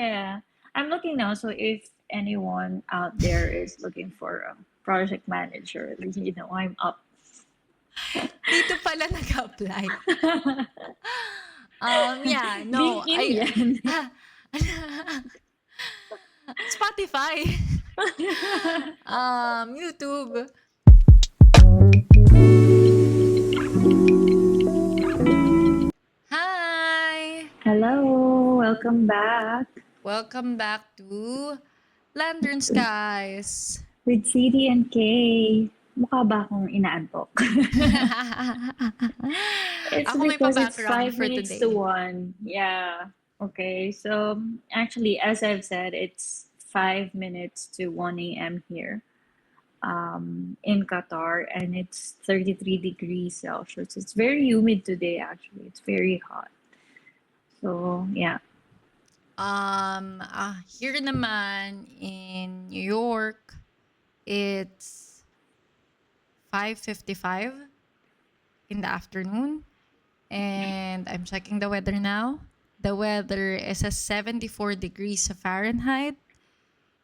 Yeah, I'm looking now. So if anyone out there is looking for a project manager, I'm up. Dito pala nag-apply. Yeah, no, LinkedIn yan. Spotify, YouTube. Hi! Hello, welcome back Welcome back to Lantern Skies. with CD and K. Mukha ba akong inaantok? It's Ako may because it's pa-background five for minutes to today. one. Yeah. Okay. So actually, as I've said, it's 5 minutes to 1 a.m. here in Qatar, and it's 33 degrees Celsius. It's very humid today, actually. It's very hot. So, yeah. Here naman in New York, it's 5:55 in the afternoon, and I'm checking the weather now. The weather is a 74 degrees Fahrenheit.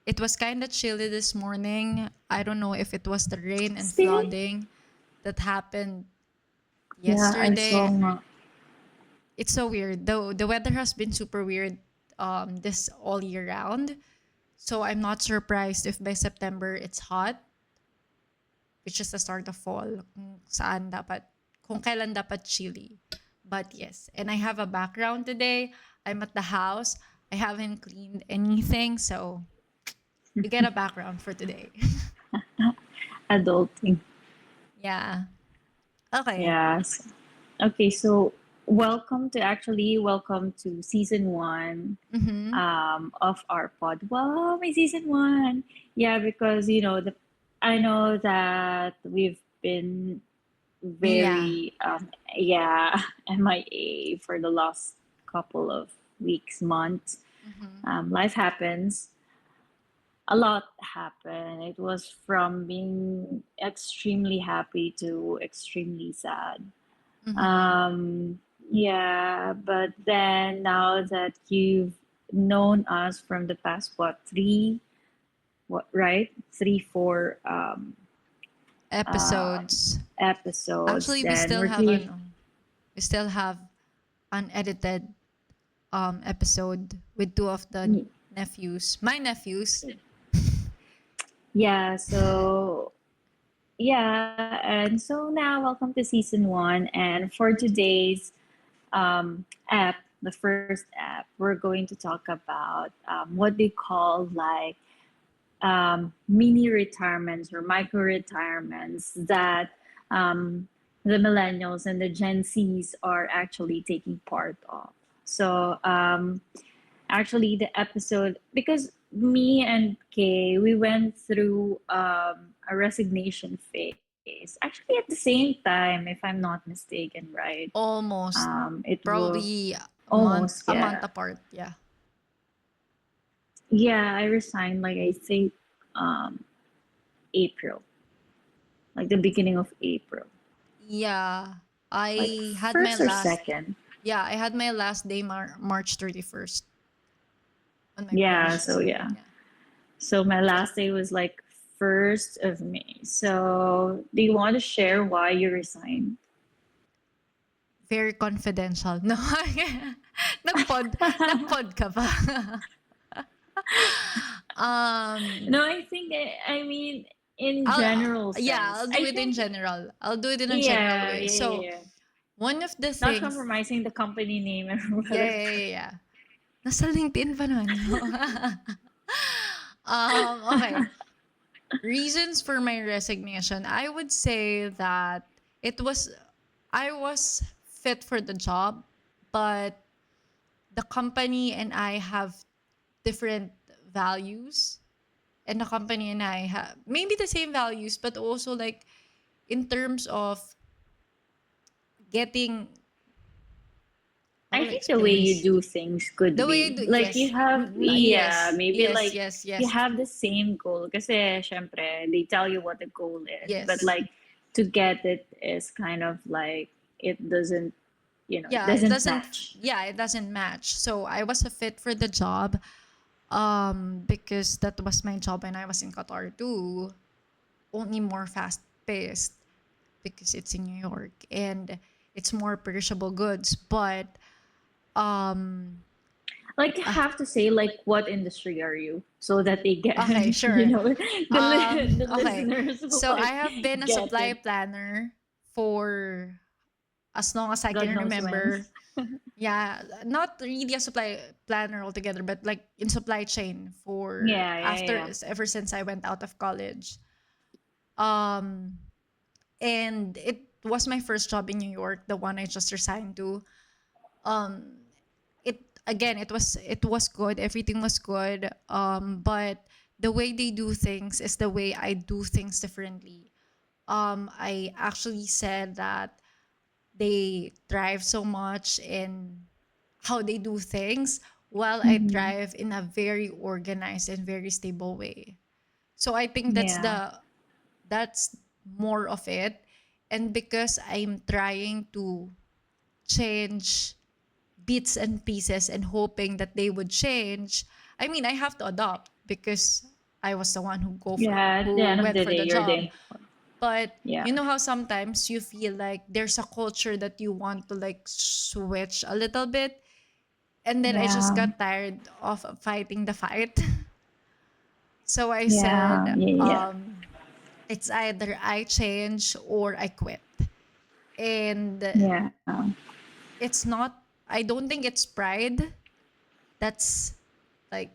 It was kind of chilly this morning. I don't know if it was the rain and See? flooding that happened Yeah, I saw yesterday. nga. It's so weird. The weather has been super weird this all year round. So I'm not surprised if by September it's hot, which is the start of fall. Kung kailan dapat chilly. But yes, and I have a background today. I'm at the house. I haven't cleaned anything, so you get a background for today. Adulting. Yeah. Okay. Yes. Okay, so welcome to season one Mm-hmm. of our pod. Wow, my season one. Yeah, because I know that we've been Yeah. very yeah MIA for the last couple of weeks, months. Mm-hmm. Life happens. A lot happened. It was from being extremely happy to extremely sad. Mm-hmm. Um, yeah, but then now that you've known us from the past, what, right? Three, four um, Episodes. episodes, Actually, then we're here. we still have unedited episode with two of the nephews. My nephews. Yeah, so yeah, and so now welcome to season one. And for today's app, the first app, we're going to talk about what they call like mini retirements or micro retirements that the millennials and the Gen Zs are actually taking part of. So, actually, the episode, because me and Kay, we went through a resignation phase, actually, at the same time, if I'm not mistaken, right? Almost. It will Probably almost, a yeah. month apart. Yeah. Yeah, I resigned like I think um, April, like the beginning of April, Yeah. like I had my first or last second. Yeah, I had my last day March 31st on my Yeah, previous so job. yeah. Yeah. So my last day was like 1st of May. So do you want to share why you resigned? Very confidential. No. Nagpod ka ba? um No, I think I mean in I'll general yeah, sense. I'll do I it in think general. I'll do it in a general yeah, way. yeah, yeah, So, yeah. one of the Not things compromising the company name and yeah, whatever. yeah, yeah, yeah. Nasa LinkedIn pa naman yun. Okay. Reasons for my resignation. I would say that it was I was fit for the job, but the company and I have different values. And the company and I have maybe the same values, but also like in terms of getting, how I will I think the way explain you this? do things could The way be you do, like you yes. have, yeah, Yes, maybe yes, like yes, you yes, have the same goal. Kasi syempre, they tell you what the goal is, but yes. like to get it is kind of like it doesn't, it Yeah, it doesn't doesn't, match. yeah, it doesn't match. So I was a fit for the job, because that was my job when I was in Qatar too, only more fast paced because it's in New York and it's more perishable goods. But um, Like, you uh, have to say, like, what industry are you, so that they get, okay, you sure. know, the Okay, listeners will so I like have been a get supply it. planner for as long as I God can knows when. remember. Yeah, not really a supply planner altogether, but like in supply chain for Yeah, yeah, after yeah. ever since I went out of college. Um, and it was my first job in New York, the one I just resigned to. Um, it again, it was good. Everything was good. But the way they do things is the way I do things differently. I actually said that they thrive so much in how they do things while I Mm-hmm. thrive in a very organized and very stable way. So I think Yeah, that's more of it. And because I'm trying to change bits and pieces and hoping that they would change, I mean, I have to adopt because I was the one yeah. At the who end of went the for day, the you're job. the But yeah, you know how sometimes you feel like there's a culture that you want to like switch a little bit, and then I just yeah, got tired of fighting the fight. So I yeah, said, yeah, yeah, it's either I change or I quit. And yeah, it's not, I don't think it's pride that's like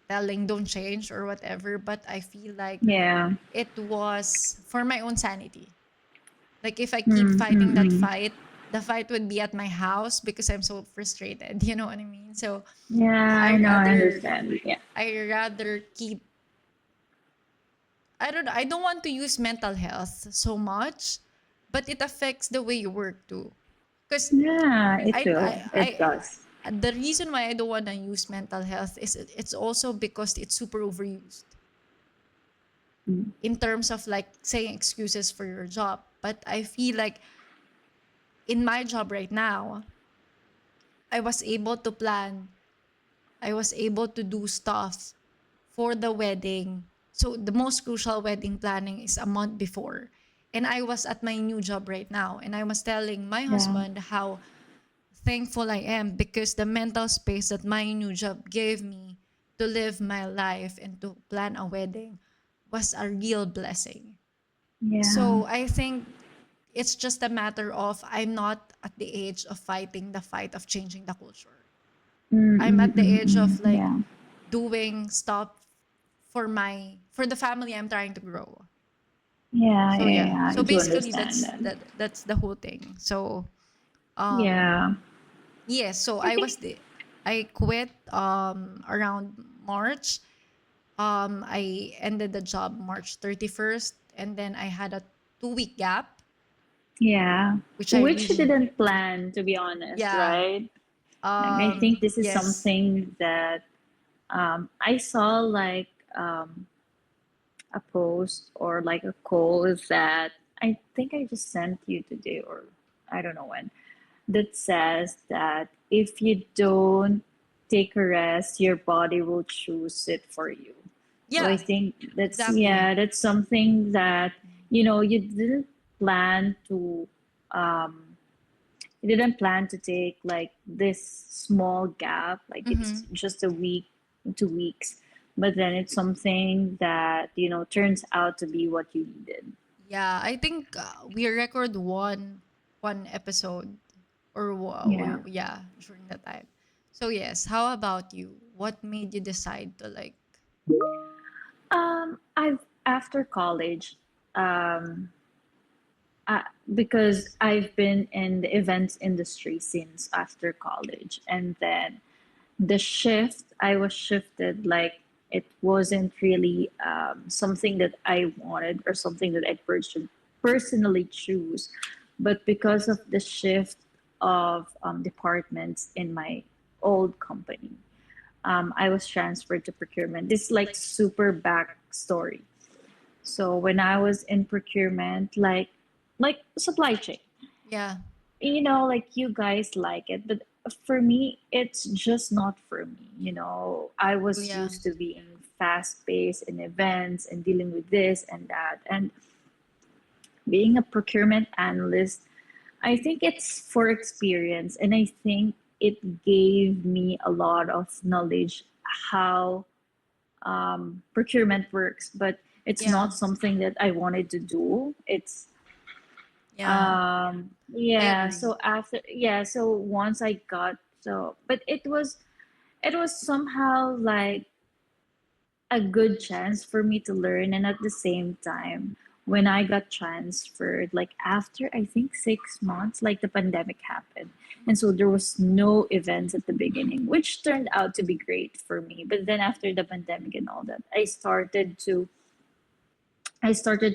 telling don't change or whatever, but I feel like yeah. it was for my own sanity. Like if I keep Mm, fighting mm, that mm. fight, the fight would be at my house because I'm so frustrated. You know what I mean? So Yeah, I I know, I rather understand. Yeah, I rather keep I don't want to use mental health so much, but it affects the way you work too. Because yeah. It I, will. I, It does. the reason why I don't want to use mental health is it's also because it's super overused Mm. in terms of like saying excuses for your job. But I feel like in my job right now, I was able to plan, I was able to do stuff for the wedding. So the most crucial wedding planning is a month before. And I was at my new job right now. And I was telling my Yeah, husband how thankful I am because the mental space that my new job gave me to live my life and to plan a wedding was a real blessing. yeah. So I think it's just a matter of I'm not at the age of fighting the fight of changing the culture. Mm, I'm mm, at the mm, age mm. of like Yeah, doing stuff for the family I'm trying to grow. yeah, So yeah, yeah. yeah. I So do basically understand that. that's the whole thing. So um Yeah, yes, so I think. I quit around March. I ended the job March 31st and then I had a 2 week gap, Yeah, which I which you really didn't plan, to be honest, yeah. right? Like, I think this is Yes. something that I saw, like, a post or like a call that I think I just sent you today, or I don't know when, that says that if you don't take a rest, your body will choose it for you. So I Yeah, think that's, exactly. yeah, that's something that, you didn't plan to, um, you didn't plan to take like this small gap, like it's Mm-hmm. just a week, 2 weeks, but then it's something that, turns out to be what you needed. Yeah, I think we record one episode Yeah. yeah, during that time. So yes, how about you? What made you decide to like I've After college, um, uh, because I've been in the events industry since after college, and then the shift, I was shifted, like, it wasn't really something that I wanted or something that I personally choose, but because of the shift of departments in my old company, I was transferred to procurement. This is like super backstory. So when I was in procurement, like supply chain, yeah. like, you guys like it, but for me, it's just not for me. I Oh, was yeah. used to being fast paced in events and dealing with this and that. And being a procurement analyst, I think it's for experience. And I think it gave me a lot of knowledge how procurement works, but it's Yeah. not something that I wanted to do. Yeah. I Yeah, agree. so once I got, but it was somehow like a good chance for me to learn. And at the same time, when I got transferred, like after I think 6 months, like the pandemic happened, and so there was no events at the beginning, which turned out to be great for me. But then after the pandemic and all that, I started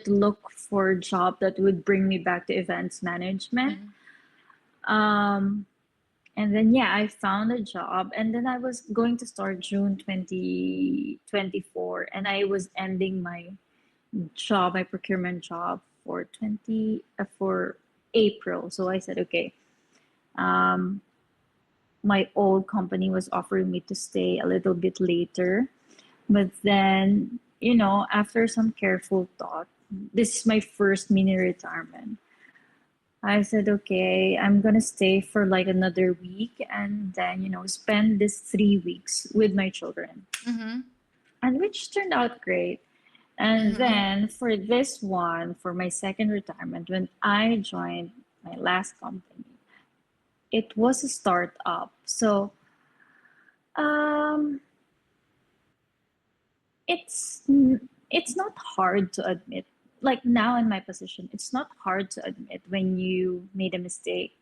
to look for a job that would bring me back to events management. Mm-hmm. Um, and then, yeah, I found a job. And then I was going to start June 2024. And I was ending my procurement job for April. So I said, okay, um, my old company was offering me to stay a little bit later. But then, after some careful thought, this is my first mini retirement. I said, okay, I'm gonna stay for like another week and then, spend this 3 weeks with my children. Mm-hmm. And which turned out great. And Mm-hmm. then for this one, for my second retirement, when I joined my last company, it was a startup. So um, it's it's not hard to admit. Like now in my position, it's not hard to admit when you made a mistake.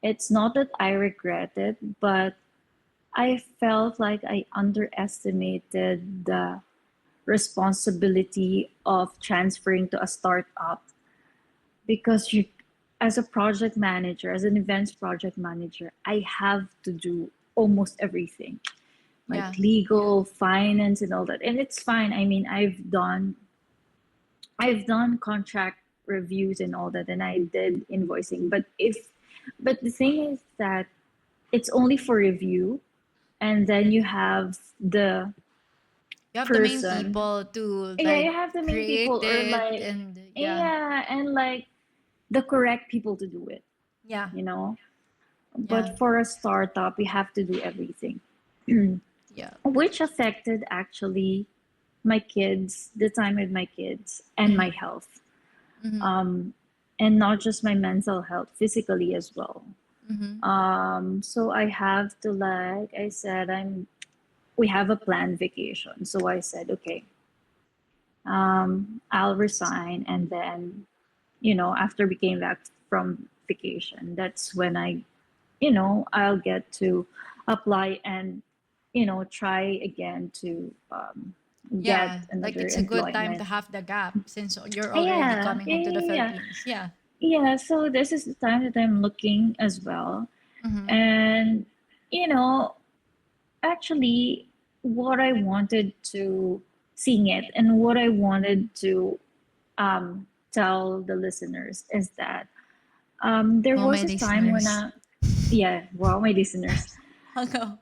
It's not that I regret it, but I felt like I underestimated the responsibility of transferring to a startup because as a project manager, as an events project manager, I have to do almost everything, like Yeah. legal, finance, and all that. And it's fine. I mean, I've done contract reviews and all that, and I did invoicing. But the thing is that it's only for review, and then you have the You have the main person. people to Yeah, like you have the main create people, or it, like, and yeah. yeah, and like the correct people to do it, Yeah. you know. Yeah. But for a startup, you have to do everything, Yeah. which affected actually my kids, the time with my kids, and my Mm-hmm. health. Mm-hmm. Um, and not just my mental health, physically as well. Mm-hmm. So I have to, like I said, we have a planned vacation. So I said, okay, I'll resign. And then, after we came back from vacation, that's when I'll get to apply and, try again to get Yeah. Like another it's a good time to employment. have the gap since you're already Yeah, coming yeah, home to the yeah, yeah. Philippines. Yeah. Yeah, so this is the time that I'm looking as well. Mm-hmm. And, you know, actually, what I wanted to seeing it and what I wanted to tell the listeners is that there Oh, was my a time when listeners. yeah, wow, my listeners, I'll go.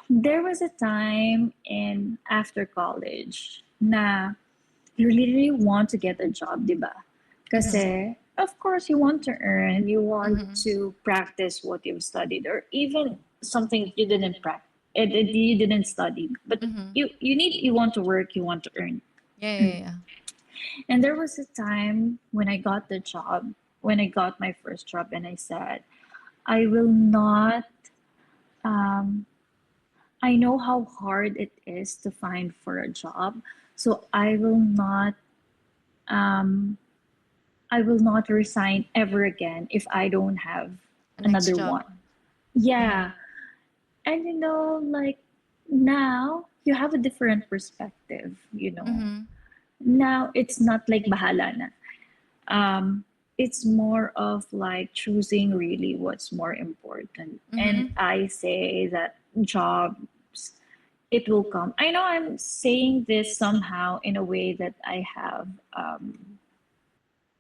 there was a time in after college na you literally want to get a job, di ba? Mm-hmm. Kasi, of course, you want to earn, you want Mm-hmm. to practice what you've studied, or even something you didn't practice, you didn't study, but Mm-hmm. you want to work, you want to earn. Yeah, yeah, yeah. And there was a time when I got my first job, and I said, I will not, um, I know how hard it is to find for a job, so um, I will not resign ever again if I don't have A next another job. one. Mm-hmm. Yeah. And like now you have a different perspective. Mm-hmm. Now it's not like bahala na. Um, it's more of like choosing really what's more important. And Mm-hmm. I say that jobs, it will come. I know I'm saying this somehow in a way that um,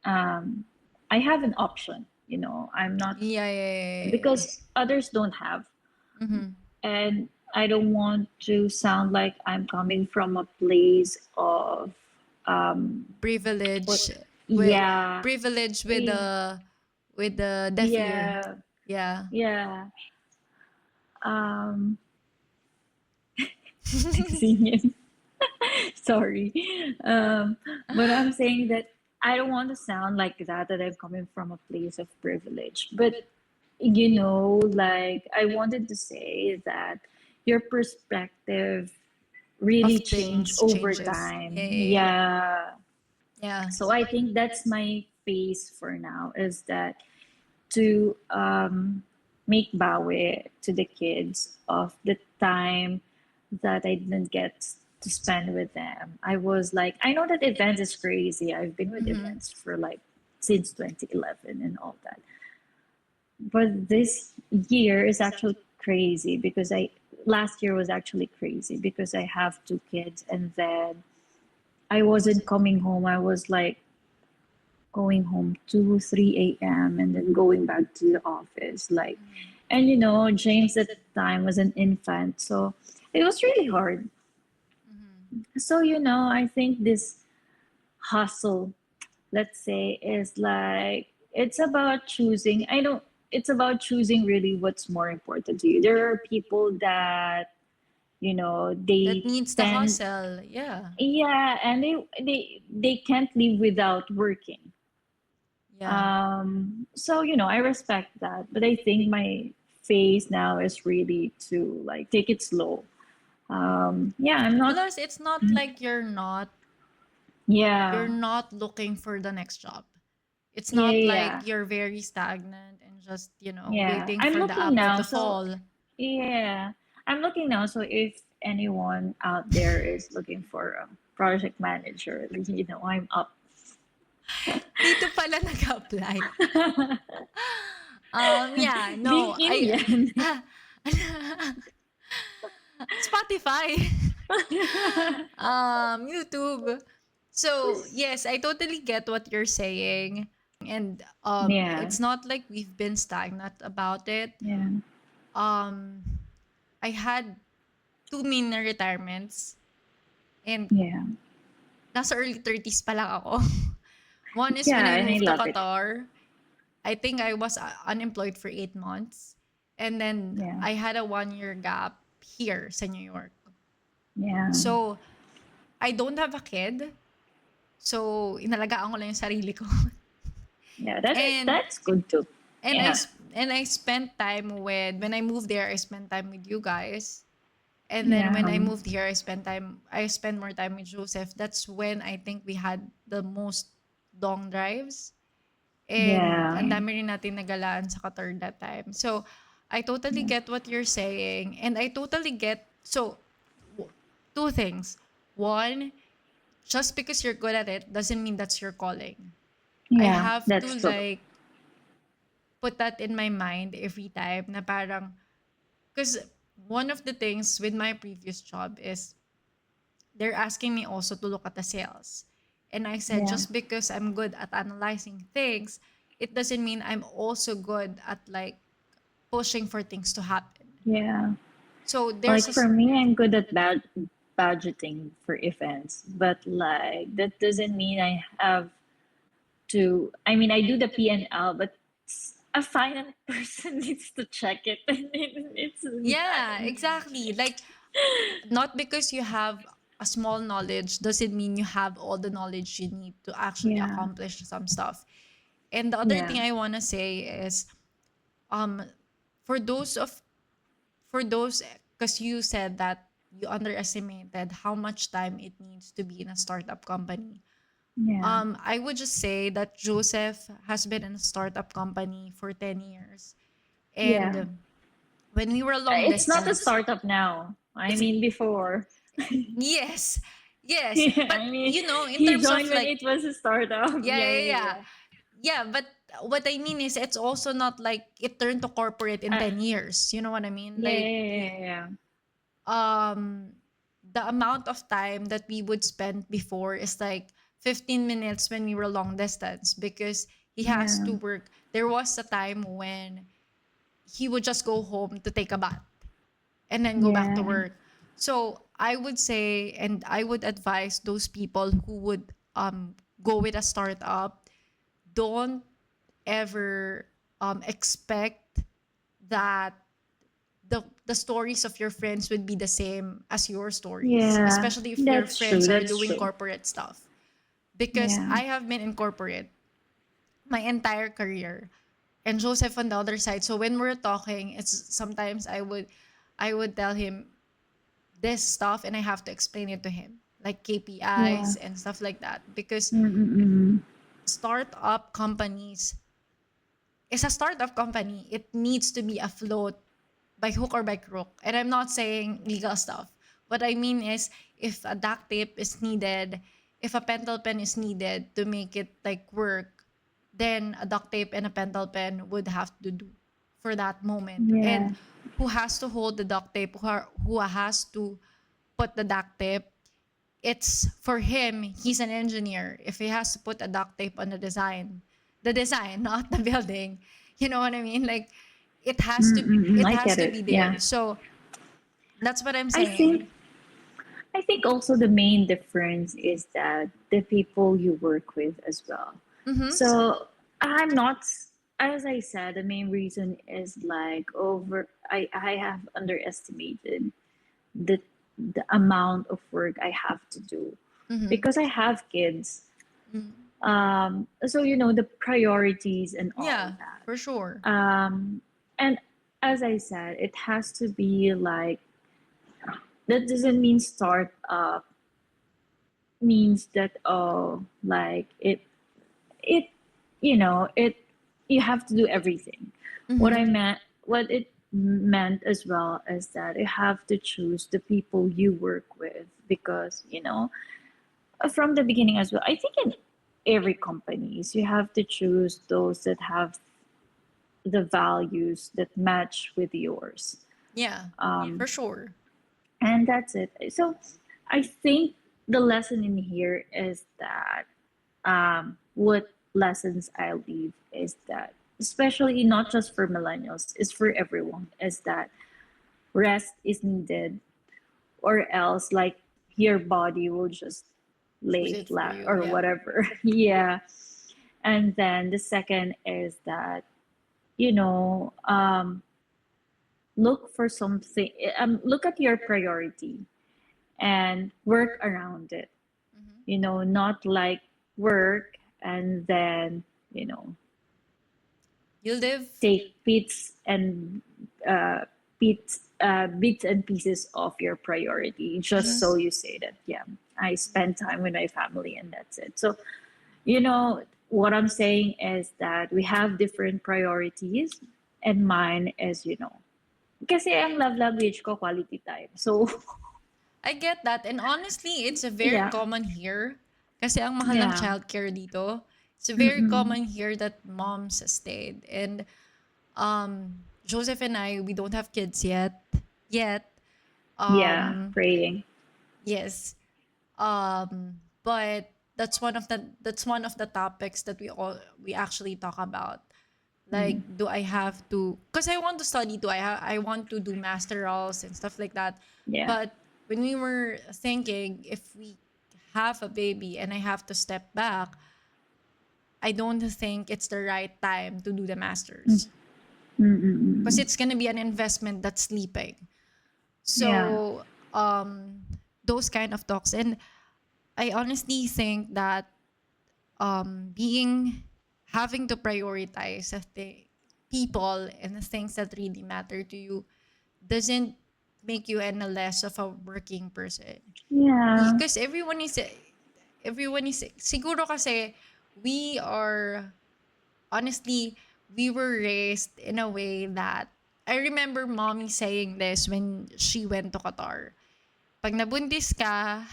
I have an option. I'm not, Yeah, yeah, yeah, yeah, yeah. because others don't have. Mm-hmm. And I don't want to sound like I'm coming from a place of what Privilege with yeah, privilege eh, with the deaf ear. yeah, Yeah. yeah. Um Singing. Sorry. Um, but I'm saying that I don't want to sound like that I'm coming from a place of privilege. But, like, I wanted to say that your perspective Of really changed things over changes. Yeah, time. yeah, yeah. Yeah. Yeah. So I think that's my phase for now, is that to make bawi to the kids of the time that I didn't get to spend with them. I was like, I know that events is crazy. I've been with Mm-hmm. events for like since 2011 and all that. But this year is actually crazy because last year was actually crazy because I have two kids, and then I wasn't coming home. I was like going home 2, 3 a.m. and then going back to the office. Like, and James at the time was an infant, so it was really hard. Mm-hmm. So, I think this hustle, let's say, is like, it's about choosing. I don't, it's about choosing really what's more important to you. There are people that, That they needs the tend, hustle. Yeah. yeah, and they can't live without working. Yeah. So I respect that, but I think my phase now is really to like take it slow. Yeah, I'm not. Plus, it's not like you're Yeah, not looking for the next job. It's yeah, not like yeah, you're very stagnant and just, yeah. waiting I'm for the looking apple now, to so fall. yeah, I'm looking now. So if anyone out there is looking for a project manager, I'm up. Dito pala nag-apply. Yeah, no, LinkedIn yan. Spotify, YouTube. So, yes, I totally get what you're saying. And Yeah, it's not like we've been stagnant about it. yeah, Um, I had two mini retirements and yeah, nasa early 30s pa lang ako. One is when yeah, I and I moved to love it. Qatar. I think I was unemployed for 8 months. And then Yeah, I had a 1 year gap here sa New York. yeah. So, I don't have a kid. So, inalagaan ko lang yung sarili ko. Yeah, that is And that's good too. Yeah, and I spent time with when I moved there, I spent time with you guys. And then yeah, when I moved here, I spent more time with Joseph. That's when I think we had the most long drives. And yeah, ang dami rin natin nagalaan sa Qatar that time. So, I totally yeah, get what you're saying. And I totally get, so, two things. One, just because you're good at it doesn't mean that's your calling. I yeah. have to That's true. like put that in my mind every time na parang, because one of the things with my previous job is they're asking me also to look at the sales. And I said, Yeah, just because I'm good at analyzing things, it doesn't mean I'm also good at like pushing for things to happen. yeah. So Like there's a for me, I'm good at budgeting for events, but like that doesn't mean I have to. I mean, I do the P&L, but a finance person needs to check it, and it's yeah, exactly. Like not because you have a small knowledge doesn't mean you have all the knowledge you need to actually yeah, accomplish some stuff. And the other yeah, thing I want to say is um for those of for those because you said that you underestimated how much time it needs to be in a startup company. yeah, I would just say that Joseph has been in a startup company for 10 years. yeah. And when we were long It's not a distance, startup now. I it's mean, before. yes, yes. Yeah, But I mean, in he terms of joined when like, it was a startup. yeah, Yeah, yeah, yeah, yeah. yeah. Yeah, but what I mean is it's also not like it turned to corporate in Uh, 10 years. You know what I mean? yeah, Like yeah, yeah, yeah. um the amount of time that we would spend before is like 15 minutes when we were long distance because He has Yeah. to work. There was a time when he would just go home to take a bath and then go back to Yeah. work. So I would say, and I would advise those people who would go with a startup, don't ever expect that the stories of your friends would be the same as your stories, Yeah. especially if your That's true. friends are That's doing true. corporate stuff. Because Yeah. I have been in corporate my entire career and Joseph on the other side. So when we're talking, it's sometimes I would tell him this stuff and I have to explain it to him, like Yeah. KPIs and stuff like that. Because Mm-mm-mm. startup companies is a startup company. It needs to be afloat by hook or by crook. And I'm not saying legal stuff. What I mean is if a duct tape is needed, if a pentel pen is needed to make it like work, then a duct tape and a pentel pen would have to do for that moment. Yeah. And who has to hold the duct tape, who has to put the duct tape, it's for him, he's an engineer. If he has to put a duct tape on the design, not the building, you know what I mean? Like Mm-mm-mm. it I has get to it. be Yeah. there. So that's what I'm I think saying. I think also the main difference is that the people you work with as well. Mm-hmm. So I'm not, as I said, the main reason is like I have underestimated the the amount of work I have to do Mm-hmm. because I have kids. Mm-hmm. So you know the priorities and all Yeah, for that. sure. And as I said, it has to be like that doesn't mean start up means that like it you know it you have to do everything. Mm-hmm. What it meant as well is that you have to choose the people you work with because you know from the beginning as well. I think in every companies you have to choose those that have the values that match with yours. Yeah, um for sure. and that's it. So I think the lesson in here is that what lessons I leave is that, especially not just for millennials, is for everyone, is that rest is needed, or else like your body will just Choose lay it for flat you. or Yeah. whatever. Yeah. And then the second is that, you know, look for something, look at your priority and work around it. Mm-hmm. You know, not like work and then, you know, You live. take uh, bits and pieces of your priority just Mm-hmm. so you say that, yeah, I spend time with my family and that's it. So, you know, what I'm saying is that we have different priorities and mine is, you know, kasi ang love language ko quality time. So, I get that. And honestly, it's a very yeah. common here. Kasi ang mahal ng Yeah. childcare dito. It's very Mm-mm. common here that moms stayed. And Joseph and I, we don't have kids yet. Yet. Yeah. Um, Praying. yes. But that's one of the topics that we actually talk about. Like, Mm. do I have to? Because I want to study too. I want to do masterals and stuff like that. Yeah. But when we were thinking if we have a baby and I have to step back, I don't think it's the right time to do the Mm. masters because Mm-mm. it's gonna be an investment that's sleeping. Yeah. So those kind of talks, and I honestly think that being having to prioritize people and the things that really matter to you doesn't make you any less of a working person. Yeah. Because everyone is siguro kasi we are honestly we were raised in a way that I remember mommy saying this when she went to Qatar. Pag nabuntis ka,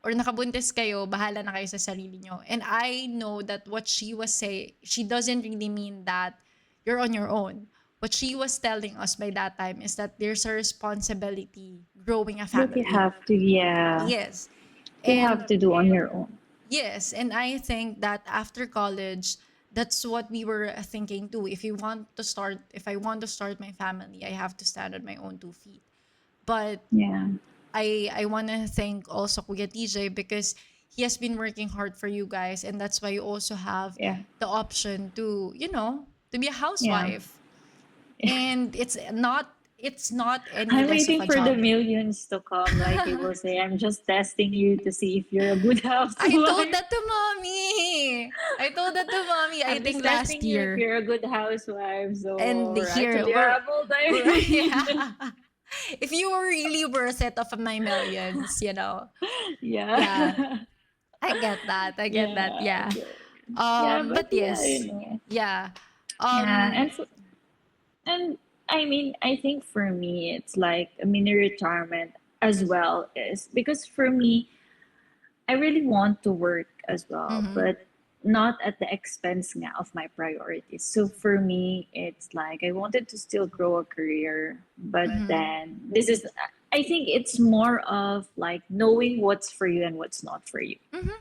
or nakabuntis kayo, bahala na kayo sa sarili nyo. And I know that what she was saying, she doesn't really mean that you're on your own. What she was telling us by that time is that there's a responsibility growing a That you family. have to, yeah, Yes. you have And to do on your own. Yes, and I think that after college, that's what we were thinking too. If I want to start my family, I have to stand on my own 2 feet. But Yeah. I want to thank also Kuya TJ because he has been working hard for you guys, and that's why you also have Yeah. the option to, to be a Yeah. housewife. And it's not any I'm less of waiting a for the job. millions to come. Like he will say, I'm just testing you to see if you're a good I told housewife. that to mommy. I told that to mommy, I I'm just think last testing you if year. you're a good housewife. And So here actually, we're, you're a multi-millionaire. yeah. If you were really worth it of my millions, yeah, Yeah. I get that. I get that. Yeah. Yeah. Yeah, but But yeah, yes, yeah. Yeah, Um, and I mean, I think for me, it's like a mini retirement as well, is because for me, I really want to work as well, mhm, but not at the expense nga of my priorities. So for me, it's like I wanted to still grow a career, but mhm, then I think it's more of like knowing what's for you and what's not for you. mhm,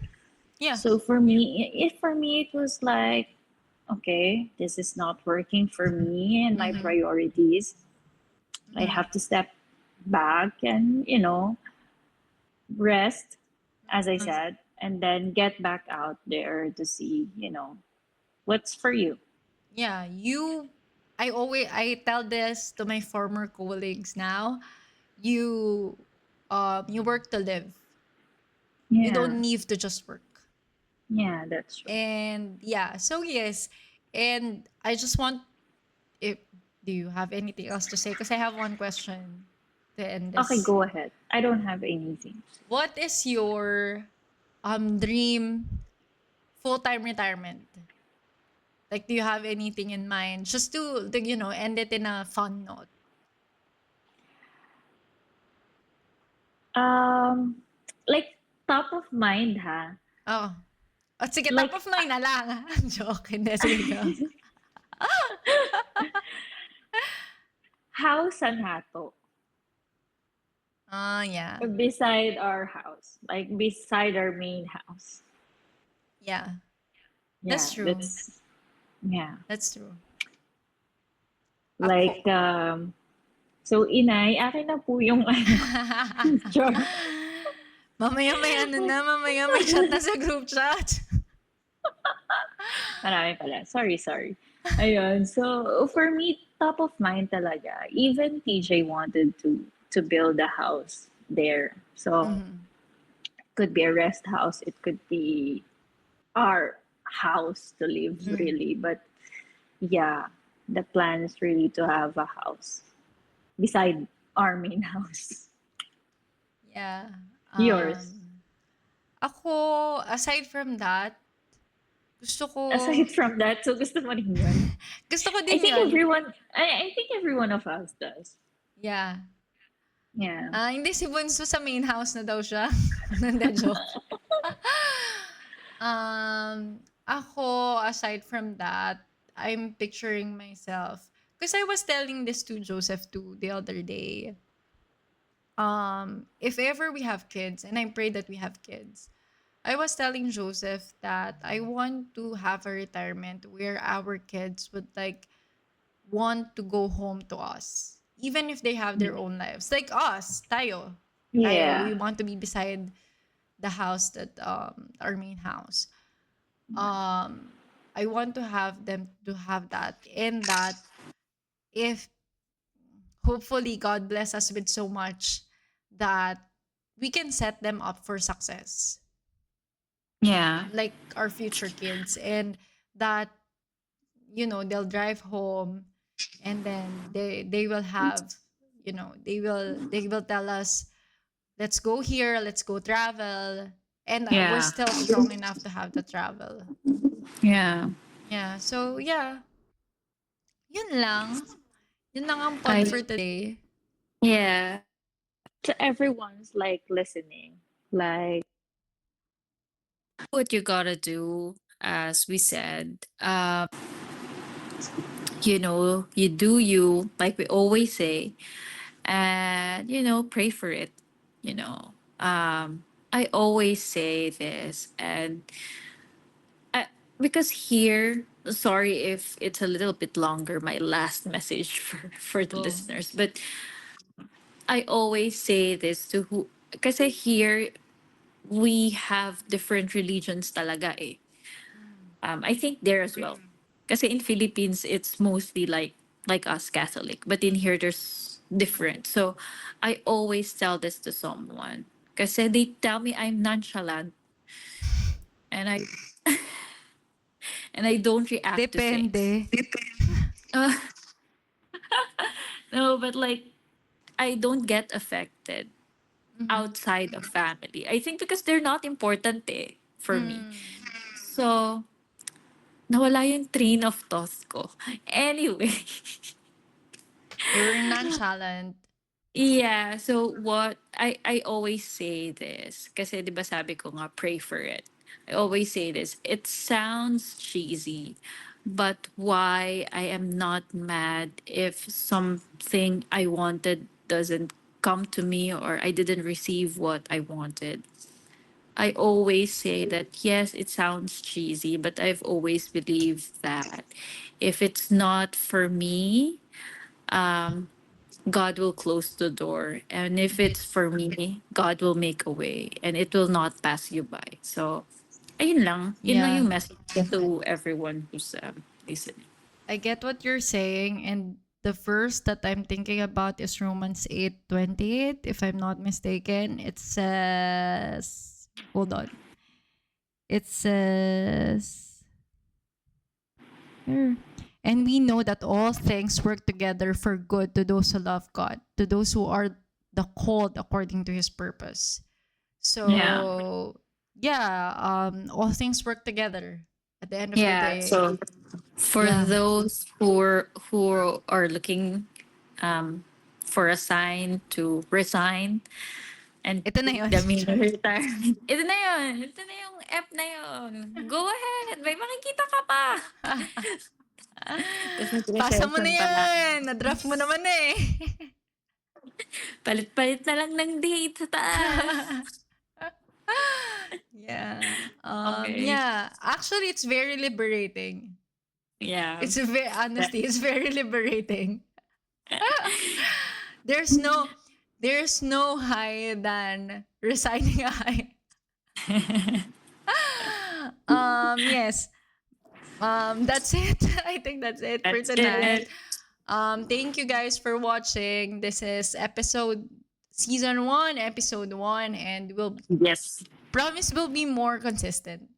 yeah, So for me, it was like, okay, this is not working for me and my mhm, priorities. I mhm, have to step back and, rest, as I mhm. said, and then get back out there to see, what's for you. Yeah. I tell this to my former colleagues now. You, you work to live. You Yeah. don't need to just work. Yeah, that's true. And yeah, so yes, and I just want if do you have anything else to say? Because I have one question to end Okay, this. go ahead. I don't have anything. What is your dream full-time retirement? Like, do you have anything in mind? Just to end it in a fun note. Um, like top of mind, ha? Oh. Oh, sige, top Like, of mind na lang. Joke. Hindi, sige, go. house and hato Oh, yeah. beside our house, like beside our main house. Yeah. That's Yeah, true. yeah. That's true. Ako. Like, so inay, akin na po yung ano, char. Mamaya may ano na, mamaya may chat na sa group chat. Marami pala. Sorry, sorry. Ayun. So, for me, top of mind talaga. Even TJ wanted to build a house there. So, Mhm. could be a rest house. It could be our house to live, Mm. really. But yeah, the plan is really to have a house beside our main house. Yeah. Yours. Ako, aside from that, gusto ko, Aside from that, so gusto mo rin yun? gusto ko I din think yun. I think every one of us does. Yeah. Yeah. Hindi si Bunso sa main house na daw siya. Hindi, joke. Ako, aside from that, I'm picturing myself. Because I was telling this to Joseph too the other day. If ever we have kids, and I pray that we have kids, I was telling Joseph that I want to have a retirement where our kids would like want to go home to us, even if they have their own lives, like us, tayo, we Yeah. want to be beside the house that our main house. um I want to have them to have that, and that if hopefully God bless us with so much that we can set them up for success, Yeah. like our future kids, and that they'll drive home, and then they will have, they will tell us, let's go here, let's go travel, and we're Yeah. still strong enough to have the travel. Yeah. Yeah, so yeah, yun lang. Yun lang ang pod I for today. yeah. To everyone's like listening. Like what you gotta do, as we said, you do you, like we always say, and pray for it, you know. Um I always say this, and I, because here, sorry if it's a little bit longer, my last message for the Go. listeners, but I always say this to who, because here we have different religions talaga eh. I think there as well. Because in Philippines, it's mostly like us Catholic, but in here there's different. So I always tell this to someone. Because they tell me I'm nonchalant and I don't react to things. Depende. Uh, no, but like I don't get affected outside of family. I think because they're not important for me. Mm. So nawala yung train of thought ko. Anyway, You were nonchalant. yeah, so what I always say this kasi 'di ba sabi ko nga pray for it. I always say this. It sounds cheesy, but why I am not mad if something I wanted doesn't come to me or I didn't receive what I wanted. I always say that yes, it sounds cheesy, but I've always believed that if it's not for me, God will close the door. And if it's for me, God will make a way and it will not pass you by. So, ayun lang. Yun lang Yeah. yung message to everyone who's listening. I get what you're saying, and the verse that I'm thinking about is Romans 8:28, if I'm not mistaken. It says, hold on. It says, here. And we know that all things work together for good to those who love God, to those who are the called according to his purpose. Yeah. So, yeah, all things work together at the end of the Yeah. day. So for Yeah. those who are looking for a sign to resign and Ito na take yun. the mini retirement. Ito na yun. Ito na yung app na yun. Go ahead. May makikita ka pa. Tapos Pasa mo na nag-recession pa lang. yan. Na-draft mo naman eh. Palit-palit na lang ng date sa taas. Yeah. Okay. Yeah. Actually, it's very liberating. Yeah. It's very, honestly, it's very liberating. There's no high than resigning a high. Yes. That's it. I think that's it for That's tonight. it. Thank you guys for watching. This is season 1, episode 1, and we'll Yes. promise we'll be more consistent.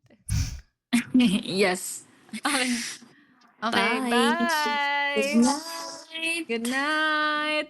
Yes. Okay. Okay, Bye. Good bye. night. Good night.